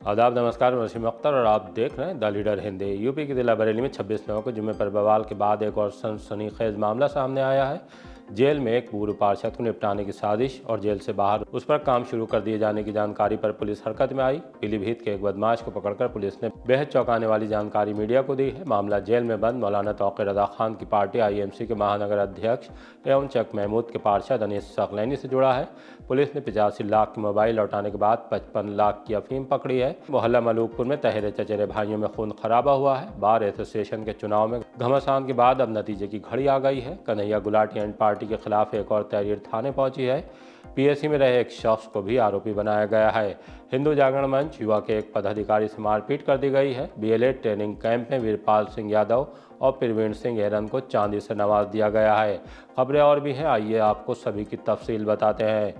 आदाब, नमस्कार। मैं वसीम अख्तर और आप देख रहे हैं द लीडर हिंदी। यूपी के जिला बरेली में 26 नवंबर को जुम्मे पर बवाल के बाद एक और सनसनीखेज मामला सामने आया है। जेल में एक पूर्व पार्षद को निपटाने की साजिश और जेल से बाहर उस पर काम शुरू कर दिए जाने की जानकारी पर पुलिस हरकत में आई। पीलीभीत के एक बदमाश को पकड़कर पुलिस ने बेहद चौंकाने वाली जानकारी मीडिया को दी है। मामला जेल में बंद मौलाना तौक़ीर रज़ा खान की पार्टी IMC के महानगर अध्यक्ष एवं चक महमूद के पार्षद अनीस सकलैनी से जुड़ा है। पुलिस ने 85 लाख के मोबाइल लौटाने के बाद 55 लाख की अफीम पकड़ी है। मोहल्ला मलूकपुर में तहरे चचेरे भाइयों में खून खराबा हुआ है। बार एसोसिएशन के चुनाव में घमासान के बाद अब नतीजे की घड़ी आ गई है। कन्हैया गुलाटी एंड पार्टी के खिलाफ एक और तहरीर थाने पहुंची है। PSC में रहे एक शख्स को भी आरोपी बनाया गया है। हिंदू जागरण मंच युवा के एक पदाधिकारी से मारपीट कर दी गई है। BLA ट्रेनिंग कैंप में वीरपाल सिंह यादव और प्रवीण सिंह हेरन को चांदी से नवाज दिया गया है। खबरें और भी हैं, आइए आपको सभी की तफसील बताते हैं।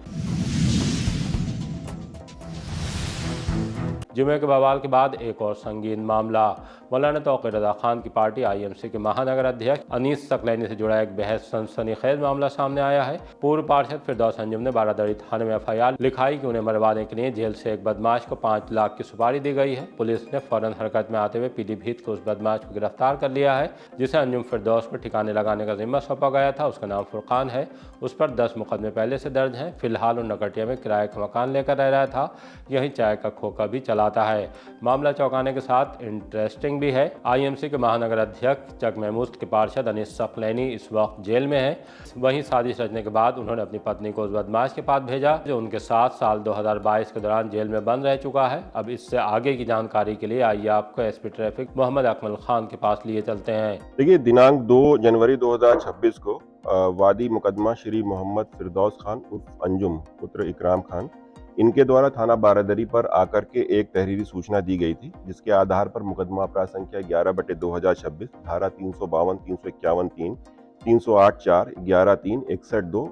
जुमे के बवाल के बाद एक और संगीन मामला। मौलाना तौक़ीर रज़ा खान की पार्टी IMC के महानगर अध्यक्ष अनीस सकलैनी से जुड़ा एक बेहद सनसनीखेज मामला सामने आया है। पूर्व पार्षद फिरदौस अंजुम ने बारादरी थाने में FIR लिखाई कि उन्हें मरवाने के लिए जेल से एक बदमाश को 5 लाख की सुपारी दी गई है। पुलिस ने फौरन हरकत में आते हुए पीलीभीत को उस बदमाश को गिरफ्तार कर लिया है जिसे अंजुम फिरदौस पर ठिकाने लगाने का जिम्मा सौंपा गया था। उसका नाम फुरकान है। उस पर 10 मुकदमे पहले से दर्ज हैं। फिलहाल वो नकटिया में किराए का मकान लेकर रह रहा था। यही चाय का खोखा भी चलाता है। मामला चौंकाने के साथ इंटरेस्टिंग भी है। IMC के महानगर अध्यक्ष चक महमूद के पार्षद अनीस सकलैनी इस वक्त जेल में है। वहीं साजिश रचने के बाद उन्होंने अपनी पत्नी को उस बदमाश के पास भेजा जो उनके साथ साल 2022 के दौरान जेल में बंद रह चुका है। अब इससे आगे की जानकारी के लिए आइए आपको SP ट्रैफिक मोहम्मद अकमल खान के पास लिए चलते हैं। देखिए, दिनांक 2 जनवरी 2026 को वादी मुकदमा श्री मोहम्मद फिरदौस खान उर्फ अंजुम पुत्र इकराम खान इनके द्वारा थाना बारादरी पर आकर के एक तहरीरी सूचना दी गई थी, जिसके आधार पर मुकदमा अपराध संख्या 11/2026 धारा 352, 351, 3, 308, 4, 11, 3, 61, 2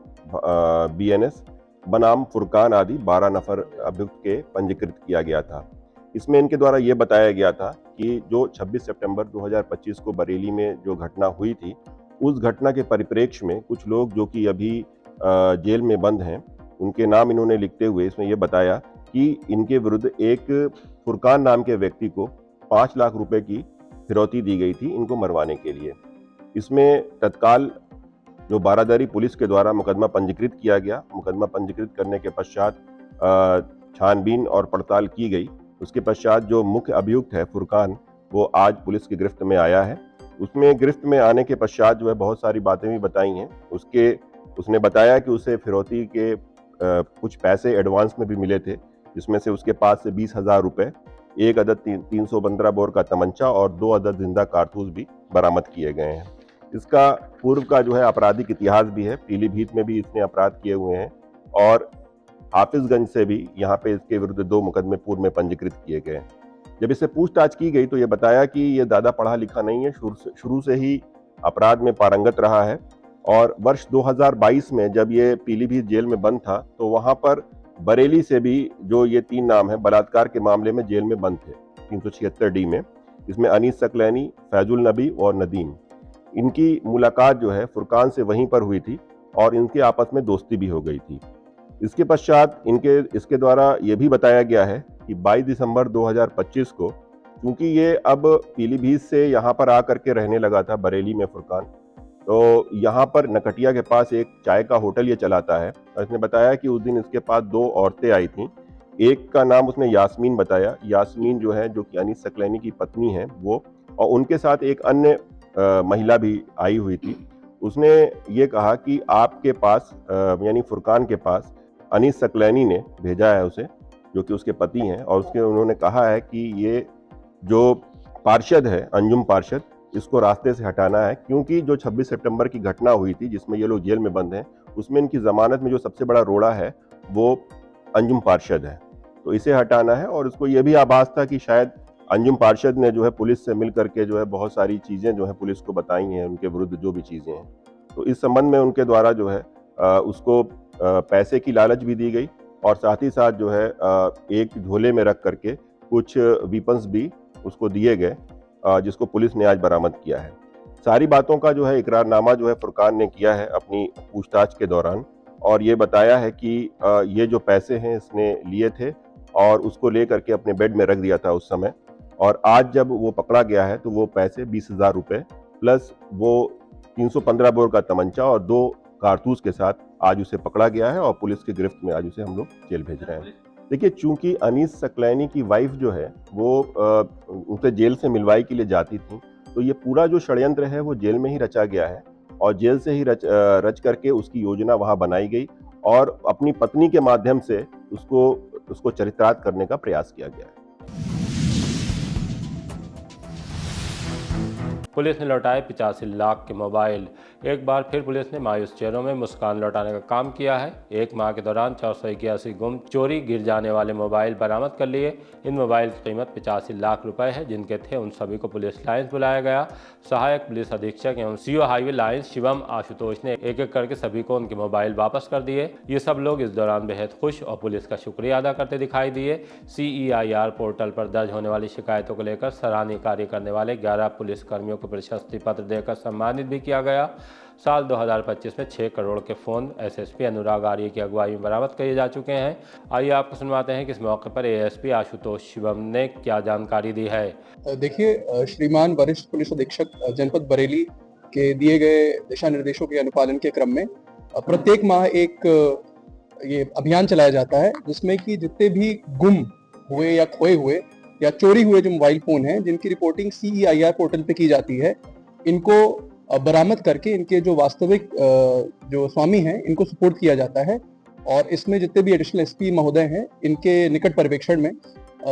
BNS बनाम फुरकान आदि 12 नफर अभियुक्त के पंजीकृत किया गया था। इसमें इनके द्वारा ये बताया गया था कि जो 26 सितंबर 2025 को बरेली में जो घटना हुई थी, उस घटना के परिप्रेक्ष्य में कुछ लोग जो कि अभी जेल में बंद हैं, उनके नाम इन्होंने लिखते हुए इसमें यह बताया कि इनके विरुद्ध एक फुरकान नाम के व्यक्ति को 5 लाख रुपए की फिरौती दी गई थी इनको मरवाने के लिए। इसमें तत्काल जो बारादरी पुलिस के द्वारा मुकदमा पंजीकृत किया गया। मुकदमा पंजीकृत करने के पश्चात छानबीन और पड़ताल की गई। उसके पश्चात जो मुख्य अभियुक्त है फुरकान, वो आज पुलिस की गिरफ्त में आया है। उसमें गिरफ्त में आने के पश्चात जो है बहुत सारी बातें भी बताई हैं। उसने बताया कि उसे फिरौती के कुछ पैसे एडवांस में भी मिले थे, जिसमें से उसके पास से 20,000 रुपए, 1 अदद 315 बोर का तमंचा और 2 अदद जिंदा कारतूस भी बरामद किए गए हैं। इसका पूर्व का जो है आपराधिक इतिहास भी है। पीलीभीत में भी इसने अपराध किए हुए हैं और हाफिजगंज से भी यहाँ पे इसके विरुद्ध 2 मुकदमे पूर्व में पंजीकृत किए गए। जब इससे पूछताछ की गई तो ये बताया कि ये ज़्यादा पढ़ा लिखा नहीं है, शुरू से ही अपराध में पारंगत रहा है। और वर्ष 2022 में जब ये पीलीभीत जेल में बंद था तो वहाँ पर बरेली से भी जो ये 3 नाम है बलात्कार के मामले में जेल में बंद थे 376D में। इसमें अनीस सकलैनी, फैजुल नबी और नदीम, इनकी मुलाकात जो है फुरकान से वहीं पर हुई थी और इनके आपस में दोस्ती भी हो गई थी। इसके पश्चात इसके द्वारा ये भी बताया गया है कि 22 दिसंबर 2025 को, क्योंकि ये अब पीलीभीत से यहाँ पर आकर के रहने लगा था बरेली में फुरकान, तो यहाँ पर नकटिया के पास एक चाय का होटल ये चलाता है। और इसने बताया कि उस दिन इसके पास 2 औरतें आई थीं। एक का नाम उसने यास्मीन बताया। यास्मीन जो है, जो कि अनीस सकलैनी की पत्नी है वो, और उनके साथ एक अन्य महिला भी आई हुई थी। उसने ये कहा कि आपके पास यानी फुरकान के पास अनीस सकलैनी ने भेजा है उसे, जो कि उसके पति हैं, और उन्होंने कहा है कि ये जो पार्षद है अंजुम पार्षद, इसको रास्ते से हटाना है, क्योंकि जो 26 सितंबर की घटना हुई थी जिसमें ये लोग जेल में बंद हैं, उसमें इनकी जमानत में जो सबसे बड़ा रोड़ा है वो अंजुम पार्षद है, तो इसे हटाना है। और उसको ये भी आभास था कि शायद अंजुम पार्षद ने जो है पुलिस से मिल करके जो है बहुत सारी चीज़ें जो है पुलिस को बताई हैं, उनके विरुद्ध जो भी चीज़ें हैं। तो इस संबंध में उनके द्वारा जो है उसको पैसे की लालच भी दी गई और साथ ही साथ जो है एक झोले में रख करके कुछ वीपन्स भी उसको दिए गए, जिसको पुलिस ने आज बरामद किया है। सारी बातों का जो है इकरारनामा जो है फुरकान ने किया है अपनी पूछताछ के दौरान, और ये बताया है कि ये जो पैसे हैं इसने लिए थे और उसको ले करके अपने बेड में रख दिया था उस समय। और आज जब वो पकड़ा गया है तो वो पैसे 20,000 रुपये प्लस वो 315 बोर का तमंचा और 2 कारतूस के साथ आज उसे पकड़ा गया है और पुलिस की गिरफ्त में आज उसे हम लोग जेल भेज रहे हैं। देखिए, चूंकि अनीस सकलैनी की वाइफ जो है वो उनसे जेल से मिलवाई के लिए जाती थी, तो ये पूरा जो षड्यंत्र है वो जेल में ही रचा गया है और जेल से ही रच करके उसकी योजना वहां बनाई गई और अपनी पत्नी के माध्यम से उसको चरितार्थ करने का प्रयास किया गया है। पुलिस ने लौटाए 85 लाख के मोबाइल। एक बार फिर पुलिस ने मायूस चेहरों में मुस्कान लौटाने का काम किया है। एक माह के दौरान 481 गुम, चोरी, गिर जाने वाले मोबाइल बरामद कर लिए। इन मोबाइल की कीमत 85 लाख रुपए है। जिनके थे उन सभी को पुलिस लाइन्स बुलाया गया। सहायक पुलिस अधीक्षक एवं CO highway lines Shivam Ashutosh ने एक एक करके सभी को उनके मोबाइल वापस कर दिए। ये सब लोग इस दौरान बेहद खुश और पुलिस का शुक्रिया अदा करते दिखाई दिए। CEIR पोर्टल पर दर्ज होने वाली शिकायतों को लेकर सराहनीय कार्य करने वाले 11 पुलिसकर्मियों को प्रशस्ति पत्र देकर सम्मानित भी किया गया। साल 2025 में 6 करोड़ के फ़ोन SSP अनुराग आर्य की अगुवाई में बरामद किए जा चुके हैं। आइए आपको सुनवाते हैं कि इस मौके पर ASP आशुतोष शिवम ने क्या जानकारी दी है। देखिए, श्रीमान वरिष्ठ पुलिस अधीक्षक जनपद बरेली के दिए गए दिशा निर्देशों के अनुपालन के क्रम में प्रत्येक माह एक ये अभियान चलाया जाता है जिसमें कि जितने भी गुम हुए या खोए हुए या चोरी हुए जो मोबाइल फोन हैं जिनकी रिपोर्टिंग CEIR पोर्टल पे की जाती है, इनको बरामद करके इनके जो वास्तविक जो स्वामी हैं इनको सुपुर्द किया जाता है। और इसमें जितने भी एडिशनल SP महोदय हैं इनके निकट पर्यवेक्षण में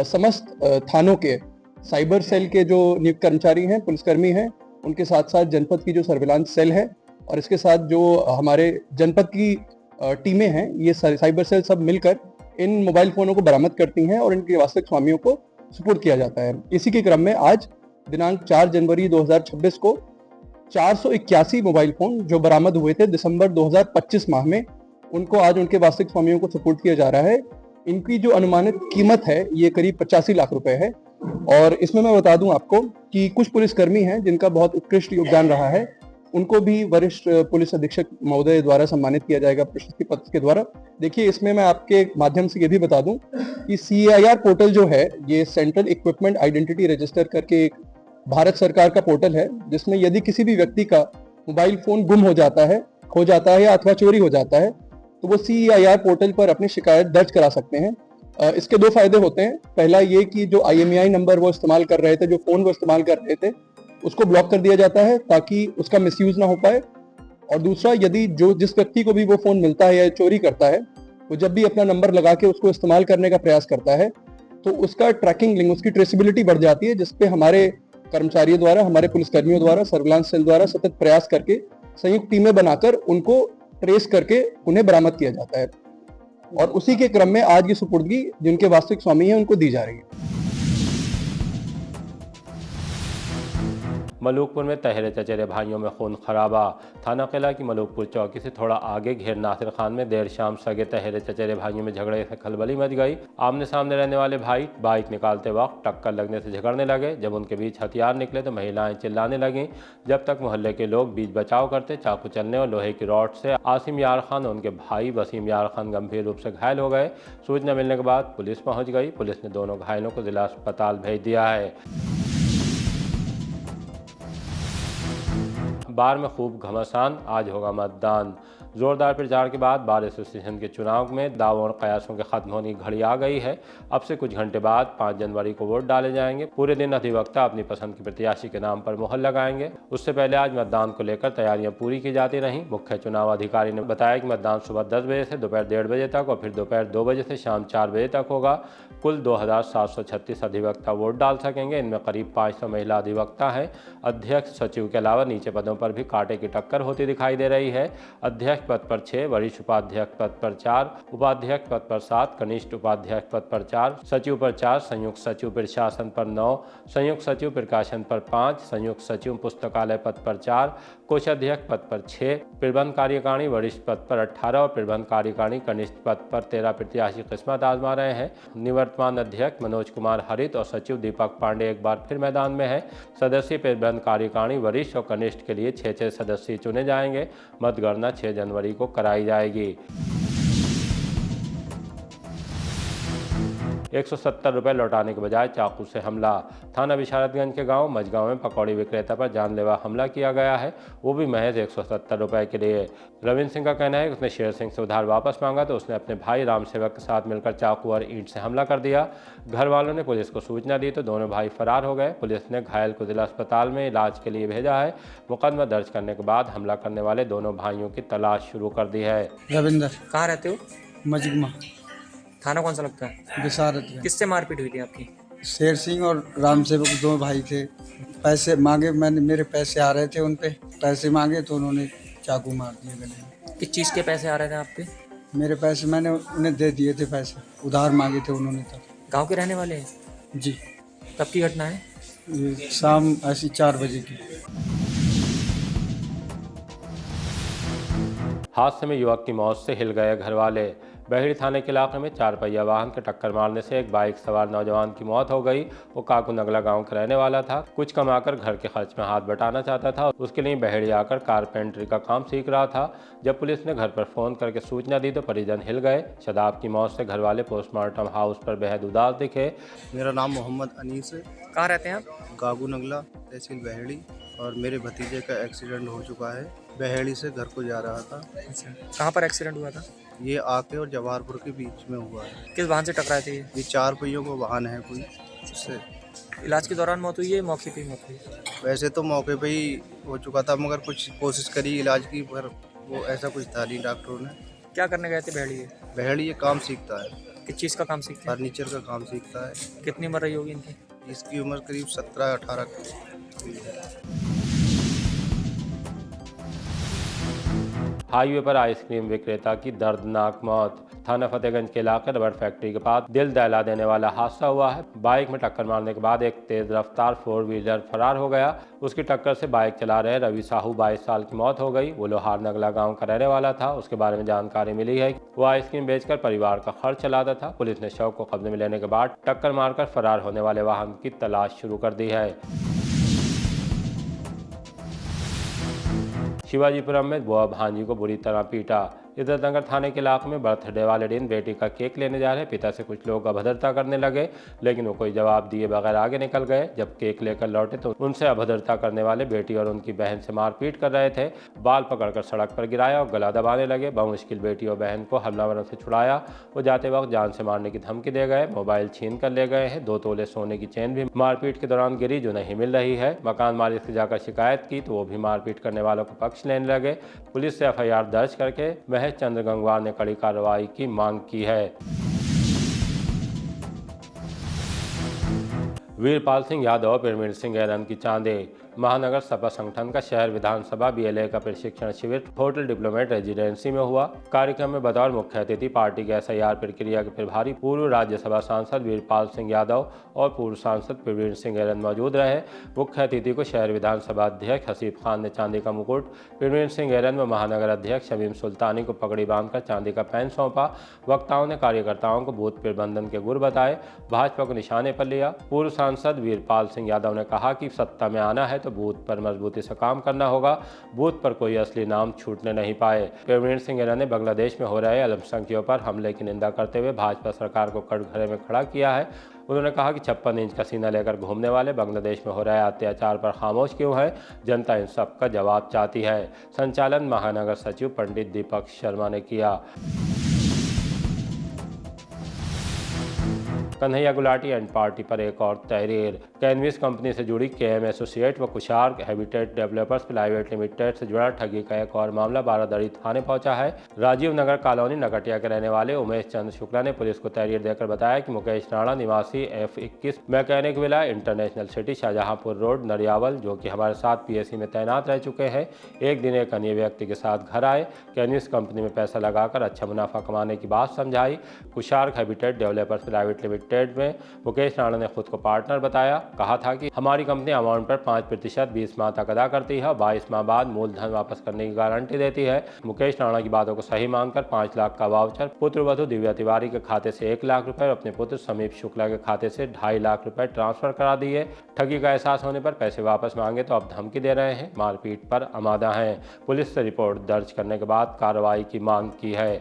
समस्त थानों के साइबर सेल के जो नियुक्त कर्मचारी हैं, पुलिसकर्मी हैं, उनके साथ साथ जनपद की जो सर्विलांस सेल है और इसके साथ जो हमारे जनपद की टीमें हैं, ये साइबर सेल सब मिलकर इन मोबाइल फोनों को बरामद करती हैं और इनके वास्तविक स्वामियों को सुपुर्द किया जाता है। इसी के क्रम में आज दिनांक 4 जनवरी 2026 को 481 मोबाइल फोन जो बरामद हुए थे दिसंबर 2025 माह में, उनको आज उनके वास्तविक स्वामियों को सुपुर्द किया जा रहा है। इनकी जो अनुमानित कीमत है ये करीब 85 लाख रुपए है। और इसमें मैं बता दूं आपको कि कुछ पुलिसकर्मी हैं जिनका बहुत उत्कृष्ट योगदान रहा है, उनको भी वरिष्ठ पुलिस अधीक्षक महोदय द्वारा सम्मानित किया जाएगा प्रशस्ति पत्र के द्वारा। देखिए, इसमें मैं आपके माध्यम से ये भी बता दूं कि CEIR पोर्टल जो है ये सेंट्रल इक्विपमेंट आइडेंटिटी रजिस्टर करके एक भारत सरकार का पोर्टल है जिसमें यदि किसी भी व्यक्ति का मोबाइल फोन गुम हो जाता है, खो जाता है या अथवा चोरी हो जाता है तो वो CEIR पोर्टल पर अपनी शिकायत दर्ज करा सकते हैं। इसके 2 फायदे होते हैं। पहला ये कि जो IMEI नंबर वो इस्तेमाल कर रहे थे, जो फोन वो इस्तेमाल कर रहे थे, उसको ब्लॉक कर दिया जाता है ताकि उसका मिसयूज ना हो पाए। और दूसरा, यदि जिस व्यक्ति को भी वो फोन मिलता है या चोरी करता है, वो जब भी अपना नंबर लगा के उसको इस्तेमाल करने का प्रयास करता है तो उसका ट्रैकिंग लिंक, उसकी ट्रेसिबिलिटी बढ़ जाती है, जिसपे हमारे कर्मचारियों द्वारा, हमारे पुलिसकर्मियों द्वारा, सर्विलांस सेल द्वारा सतत प्रयास करके संयुक्त टीमें बनाकर उनको ट्रेस करके उन्हें बरामद किया जाता है। और उसी के क्रम में आज की सुपुर्दगी जिनके वास्तविक स्वामी हैं उनको दी जा रही है। मलूकपुर में तहरे चचेरे भाइयों में खून खराबा। थाना किला की मलूकपुर चौकी से थोड़ा आगे घेर नासिर खान में देर शाम सगे तहरे चचेरे भाइयों में झगड़े से खलबली मच गई। आमने सामने रहने वाले भाई बाइक निकालते वक्त टक्कर लगने से झगड़ने लगे। जब उनके बीच हथियार निकले तो महिलाएं चिल्लाने लगीं। जब तक मोहल्ले के लोग बीच बचाव करते, चाकू चलने और लोहे की रॉड से आसिम यार खान और उनके भाई वसीम यार खान गंभीर रूप से घायल हो गए। सूचना मिलने के बाद पुलिस पहुंच गई। पुलिस ने दोनों घायलों को जिला अस्पताल भेज दिया है। बार में खूब घमासान, आज होगा मतदान। जोरदार प्रचार के बाद बार एसोसिएशन के चुनाव में दावों और कयासों के खत्म होने की घड़ी आ गई है। अब से कुछ घंटे बाद 5 जनवरी को वोट डाले जाएंगे। पूरे दिन अधिवक्ता अपनी पसंद की प्रत्याशी के नाम पर मोहर लगाएंगे। उससे पहले आज मतदान को लेकर तैयारियां पूरी की जाती रहीं। मुख्य चुनाव अधिकारी ने बताया कि मतदान सुबह 10 बजे से दोपहर 1:30 बजे तक और फिर दोपहर 2 बजे से शाम 4 बजे तक होगा। कुल 2736 अधिवक्ता वोट डाल सकेंगे। इनमें करीब 500 महिला अधिवक्ता हैं। अध्यक्ष, सचिव के अलावा नीचे पदों पर भी कांटे की टक्कर होती दिखाई दे रही है। अध्यक्ष पद पर 6, वरिष्ठ उपाध्यक्ष पद पर 4, उपाध्यक्ष पद पर 7, कनिष्ठ उपाध्यक्ष पद पर 4, सचिव पर 4, संयुक्त सचिव प्रशासन पर 9, संयुक्त सचिव प्रकाशन पर 5, संयुक्त सचिव पुस्तकालय पद पर 4, कोषाध्यक्ष पद पर 6, प्रबंध कार्यकारिणी वरिष्ठ पद पर 18 और प्रबंध कार्यकारिणी कनिष्ठ पद पर 13 प्रत्याशी किस्मत आजमा रहे हैं। निवर्तमान अध्यक्ष मनोज कुमार हरित और सचिव दीपक पांडे एक बार फिर मैदान में है। सदस्यीय प्रबंध कार्यकारिणी वरिष्ठ और कनिष्ठ के लिए 6 सदस्य चुने जाएंगे। मतगणना 6 जनवरी को कराई जाएगी। 170 रुपये लौटाने के बजाय चाकू से हमला। थाना बिशारतगंज के गांव मझगांव में पकौड़ी विक्रेता पर जानलेवा हमला किया गया है, वो भी महज 170 रुपये के लिए। रविंद्र सिंह का कहना है कि उसने शेर सिंह से उधार वापस मांगा तो उसने अपने भाई राम सेवक के साथ मिलकर चाकू और ईंट से हमला कर दिया। घर वालों ने पुलिस को सूचना दी तो दोनों भाई फरार हो गए। पुलिस ने घायल को जिला अस्पताल में इलाज के लिए भेजा है। मुकदमा दर्ज करने के बाद हमला करने वाले दोनों भाइयों की तलाश शुरू कर दी है। रविंदर, कहाँ रहते हो? मजगमा, थाना कौन सा लगता है? विशारत। किससे मारपीट हुई थी आपकी? शेर सिंह और राम सेवक दो भाई थे। पैसे मांगे, मैंने मेरे पैसे आ रहे थे, उन पे पैसे मांगे तो उन्होंने चाकू मार दिए गले में। किस चीज़ के पैसे आ रहे थे आप पे? मेरे पैसे मैंने उन्हें दे दिए थे, पैसे उधार मांगे थे उन्होंने तब। गांव के रहने वाले हैं? जी, कब की घटना है? ये शाम ऐसी 4 बजे की। हादसे में युवक की मौत से हिल गए घर वाले। बहेड़ी थाने के इलाके में 4 पहिया वाहन के टक्कर मारने से एक बाइक सवार नौजवान की मौत हो गई। वो काकू नगला गांव का रहने वाला था। कुछ कमाकर घर के खर्च में हाथ बटाना चाहता था। उसके लिए बहेड़ी आकर कारपेंटरी का काम सीख रहा था। जब पुलिस ने घर पर फोन करके सूचना दी तो परिजन हिल गए। शदाब की मौत से घर वाले पोस्टमार्टम हाउस पर बेहद उदास दिखे। मेरा नाम मोहम्मद अनीस है, कहाँ रहते हैं आप? गागू नगला, तहसील बहेड़ी। और मेरे भतीजे का एक्सीडेंट हो चुका है। बहेड़ी से घर को जा रहा था। अच्छा, कहाँ पर एक्सीडेंट हुआ था? ये आके और जवाहरपुर के बीच में हुआ है। किस वाहन से टकराए थे ये? ये 4 पहियों का वाहन है कोई, उससे। इलाज के दौरान मौत हुई है, मौके पे ही मौत हुई? वैसे तो मौके पे ही हो चुका था, मगर कुछ कोशिश करी इलाज की, पर वो ऐसा कुछ था नहीं। डॉक्टरों ने। क्या करने गए थे बहेड़ी ये? बहेड़ी ये काम सीखता है, किस चीज़ का काम सीखते हैं? फर्नीचर का काम सीखता है। कितनी उम्र रही होगी इनकी? इसकी उम्र करीब 17-18 हुई है। हाईवे पर आइसक्रीम विक्रेता की दर्दनाक मौत। थाना फतेहगंज के इलाके रबड़ फैक्ट्री के पास दिल दहला देने वाला हादसा हुआ है। बाइक में टक्कर मारने के बाद एक तेज रफ्तार 4 व्हीलर फरार हो गया। उसकी टक्कर से बाइक चला रहे रवि साहू 22 साल की मौत हो गई। वो लोहार नगला गांव का रहने वाला था। उसके बारे में जानकारी मिली है वो आइसक्रीम बेचकर परिवार का खर्च चलाता था। पुलिस ने शव को कब्जे में लेने के बाद टक्कर मारकर फरार होने वाले वाहन की तलाश शुरू कर दी है। शिवाजीपुरम में बुआ भांजी को बुरी तरह पीटा। इधर नगर थाने के इलाके में बर्थडे वाले दिन बेटी का केक लेने जा रहे पिता से कुछ लोग अभद्रता करने लगे, लेकिन वो कोई जवाब दिए बगैर आगे निकल गए। जब केक लेकर लौटे तो उनसे अभद्रता करने वाले बेटी और उनकी बहन से मारपीट कर रहे थे। बाल पकड़कर सड़क पर गिराया और गला दबाने लगे। बहुमुश्किल बेटी और बहन को हमलावरों से छुड़ाया। वो जाते वक्त जान से मारने की धमकी दे गए। मोबाइल छीन कर ले गए हैं। 2 तोले सोने की चेन भी मारपीट के दौरान गिरी जो नहीं मिल रही है। मकान मालिक से जाकर शिकायत की तो वो भी मारपीट करने वालों को पक्ष लेने लगे। पुलिस से FIR दर्ज करके महज चंद्र गंगवार ने कड़ी कार्रवाई की मांग की है। वीरपाल सिंह यादव, प्रवीण सिंह ऐरन की चांदे। महानगर सपा संगठन का शहर विधानसभा BLA का प्रशिक्षण शिविर होटल डिप्लोमेट रेजिडेंसी में हुआ। कार्यक्रम में बतौर मुख्य अतिथि पार्टी के SIR प्रक्रिया के प्रभारी पूर्व राज्यसभा सांसद वीरपाल सिंह यादव और पूर्व सांसद प्रवीण सिंह ऐरन मौजूद रहे। मुख्य अतिथि को शहर विधानसभा अध्यक्ष हसीब खान ने चांदी का मुकुट, प्रवीण सिंह ऐरन व महानगर अध्यक्ष शमीम सुल्तानी को पगड़ी बांधकर चांदी का पेन सौंपा। वक्ताओं ने कार्यकर्ताओं को बूथ प्रबंधन के गुर बताए, भाजपा को निशाने पर लिया। पूर्व सांसद वीरपाल सिंह यादव ने कहा कि सत्ता में आना है तो बूथ पर मजबूती से काम करना होगा। बूथ पर कोई असली नाम छूटने नहीं पाए। प्रवीण सिंह ऐरन ने बांग्लादेश में हो रहे अल्पसंख्यकों पर हमले की निंदा करते हुए भाजपा सरकार को कटघरे में खड़ा किया है। उन्होंने कहा कि 56 इंच का सीना लेकर घूमने वाले बांग्लादेश में हो रहे अत्याचार पर खामोश क्यों है? जनता इन सब का जवाब चाहती है। संचालन महानगर सचिव पंडित दीपक शर्मा ने किया। कन्हैया गुलाटी एंड पार्टी पर एक और तहरीर। कैनविस कंपनी से जुड़ी KM एसोसिएट व कुशार्क हैबिटेट डेवलपर्स प्राइवेट लिमिटेड से जुड़ा ठगी का एक और मामला बारादरी थाने पहुंचा है। राजीव नगर कॉलोनी नगटिया के रहने वाले उमेश चंद्र शुक्ला ने पुलिस को तहरीर देकर बताया कि मुकेश राणा निवासी F21 mechanic villa international city Shahjahanpur road Nariyawal, जो कि हमारे साथ PSC में तैनात रह चुके हैं, एक दिन एक अन्य व्यक्ति के साथ घर आए। कैनविस कंपनी में पैसा लगाकर अच्छा मुनाफा कमाने की बात समझाई। कुशार्क हैबिटेट डेवलपर्स प्राइवेट लिमिटेड में मुकेश राणा ने खुद को पार्टनर बताया। कहा था कि हमारी कंपनी अमाउंट पर 5% 20 माह तक अदा करती है और 22 माह बाद मूलधन वापस करने की गारंटी देती है। मुकेश राणा की बातों को सही मानकर 5 लाख का वाउचर पुत्र वधु दिव्या तिवारी के खाते से 1 लाख रुपए और अपने पुत्र समीप शुक्ला के खाते से 2.5 लाख रुपए ट्रांसफर करा दिए। ठगी का एहसास होने पर पैसे वापस मांगे तो अब धमकी दे रहे हैं, मारपीट पर आमादा हैं। पुलिस से रिपोर्ट दर्ज करने के बाद कार्रवाई की मांग की है।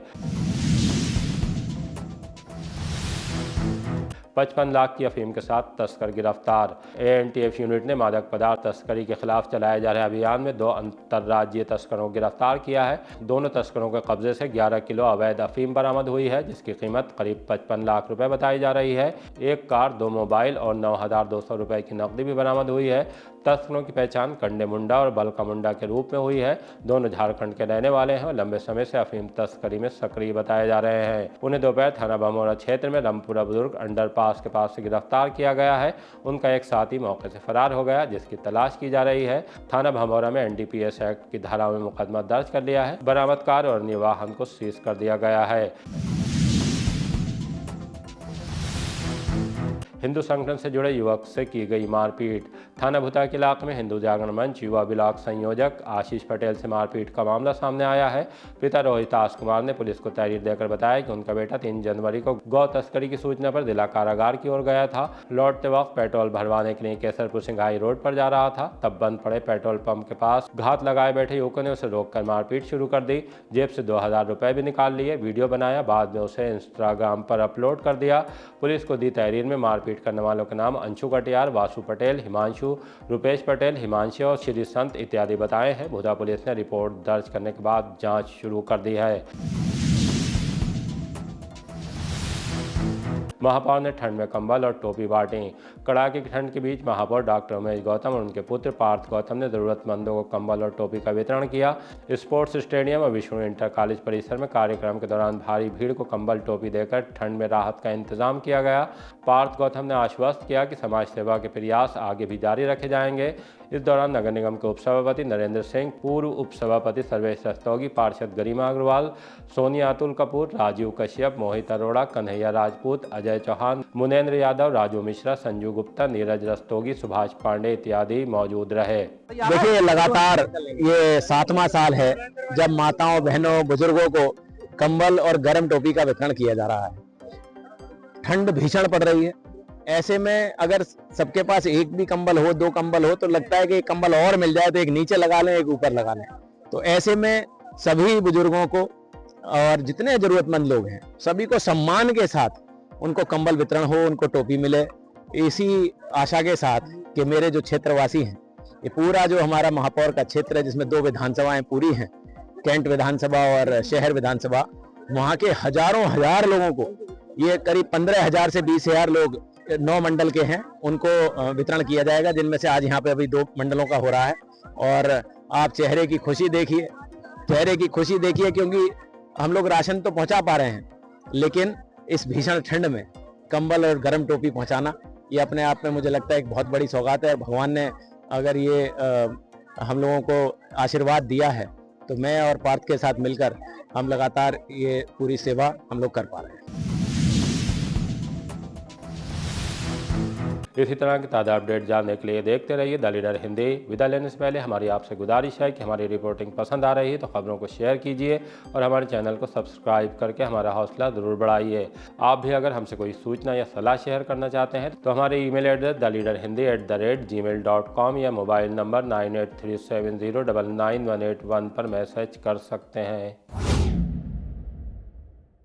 55 लाख की अफीम के साथ तस्कर गिरफ्तार। ANTF यूनिट ने मादक पदार्थ तस्करी के खिलाफ चलाए जा रहे अभियान में 2 अंतर्राज्यीय तस्करों को गिरफ्तार किया है। दोनों तस्करों के कब्जे से 11 किलो अवैध अफीम बरामद हुई है, जिसकी कीमत करीब 55 लाख रुपए बताई जा रही है। एक कार, 2 मोबाइल और 9,200 रुपए की नकदी भी बरामद हुई है। तस्करों की पहचान कंडे मुंडा और बलका मुंडा के रूप में हुई है। दोनों झारखंड के रहने वाले हैं और लंबे समय से अफीम तस्करी में सक्रिय बताए जा रहे हैं। उन्हें दोपहर थाना बमोरा क्षेत्र में रामपुरा बुजुर्ग अंडरपास के पास से गिरफ्तार किया गया है। उनका एक साथी मौके से फरार हो गया, जिसकी तलाश की जा रही है। थाना भमोरा में NDPS एक्ट की धाराओं में मुकदमा दर्ज कर लिया है। बरामद कार और अन्य वाहन को सीज कर दिया गया है। हिंदू संगठन से जुड़े युवक से की गई मारपीट। थाना भुता के इलाके में हिंदू जागरण मंच युवा ब्लॉक संयोजक आशीष पटेल से मारपीट का मामला सामने आया है। पिता रोहितास कुमार ने पुलिस को तहरीर देकर बताया कि उनका बेटा 3 जनवरी को गौ तस्करी की सूचना पर जिला कारागार की ओर गया था। लौटते वक्त पेट्रोल भरवाने के लिए केसरपुर सिंघाई रोड पर जा रहा था। तब बंद पड़े पेट्रोल पंप के पास घात लगाए बैठे युवकों ने उसे रोककर मारपीट शुरू कर दी। जेब से 2,000 रुपए भी निकाल लिए। वीडियो बनाया, बाद में उसे इंस्टाग्राम पर अपलोड कर दिया। पुलिस को दी तहरीर में मारपीट करने वालों के नाम अंशु कटियार, वासु पटेल, हिमांशु, रुपेश पटेल, हिमांशु और श्री संत इत्यादि बताए हैं। भुता पुलिस ने रिपोर्ट दर्ज करने के बाद जांच शुरू कर दी है। महापौर ने ठंड में कंबल और टोपी बांटी। कड़ाके की ठंड के बीच महापौर डॉक्टर उमेश गौतम और उनके पुत्र पार्थ गौतम ने जरूरतमंदों को कंबल और टोपी का वितरण किया। स्पोर्ट्स स्टेडियम और विष्णु इंटर कॉलेज परिसर में कार्यक्रम के दौरान भारी भीड़ को कंबल टोपी देकर ठंड में राहत का इंतजाम किया गया। पार्थ गौतम ने आश्वस्त किया कि समाज सेवा के प्रयास आगे भी जारी रखे जाएंगे। इस दौरान नगर निगम के उपसभापति नरेंद्र सिंह, पूर्व उपसभापति सर्वेश रस्तोगी, पार्षद गरिमा अग्रवाल, सोनिया अतुल कपूर, राजीव कश्यप, मोहित अरोड़ा, कन्हैया राजपूत, अजय चौहान, मुनेन्द्र यादव, राजू मिश्रा, संजू गुप्ता, नीरज रस्तोगी, सुभाष पांडे इत्यादि मौजूद रहे। देखिए, लगातार ये 7वां साल है जब माताओं, बहनों, बुजुर्गों को कंबल और गर्म टोपी का वितरण किया जा रहा है। ठंड भीषण पड़ रही है। ऐसे में अगर सबके पास एक भी कंबल हो, 2 कंबल हो, तो लगता है कि एक कंबल और मिल जाए तो एक नीचे लगा लें, एक ऊपर लगा लें। तो ऐसे में सभी बुजुर्गों को और जितने जरूरतमंद लोग हैं सभी को सम्मान के साथ उनको कंबल वितरण हो, उनको टोपी मिले, इसी आशा के साथ कि मेरे जो क्षेत्रवासी हैं, ये पूरा जो हमारा महापौर का क्षेत्र है जिसमें 2 विधानसभाएं पूरी हैं, कैंट विधानसभा और शहर विधानसभा, वहाँ के हजारों हजार लोगों को, ये करीब 15,000 से 20,000 लोग 9 मंडल के हैं, उनको वितरण किया जाएगा, जिनमें से आज यहाँ पे अभी 2 मंडलों का हो रहा है। और आप चेहरे की खुशी देखिए, क्योंकि हम लोग राशन तो पहुंचा पा रहे हैं, लेकिन इस भीषण ठंड में कंबल और गर्म टोपी पहुंचाना, ये अपने आप में मुझे लगता है एक बहुत बड़ी सौगात है। भगवान ने अगर ये हम लोगों को आशीर्वाद दिया है, तो मैं और पार्थ के साथ मिलकर हम लगातार ये पूरी सेवा हम लोग कर पा रहे हैं। इसी तरह की ताज़ा अपडेट जानने के लिए देखते रहिए द लीडर हिंदी। विदा लेने से पहले हमारी आपसे गुजारिश है कि हमारी रिपोर्टिंग पसंद आ रही है तो खबरों को शेयर कीजिए और हमारे चैनल को सब्सक्राइब करके हमारा हौसला ज़रूर बढ़ाइए। आप भी अगर हमसे कोई सूचना या सलाह शेयर करना चाहते हैं तो हमारे ईमेल एड्रेस theleaderhindi@gmail.com या मोबाइल नंबर 9837099181 पर मैसेज कर सकते हैं।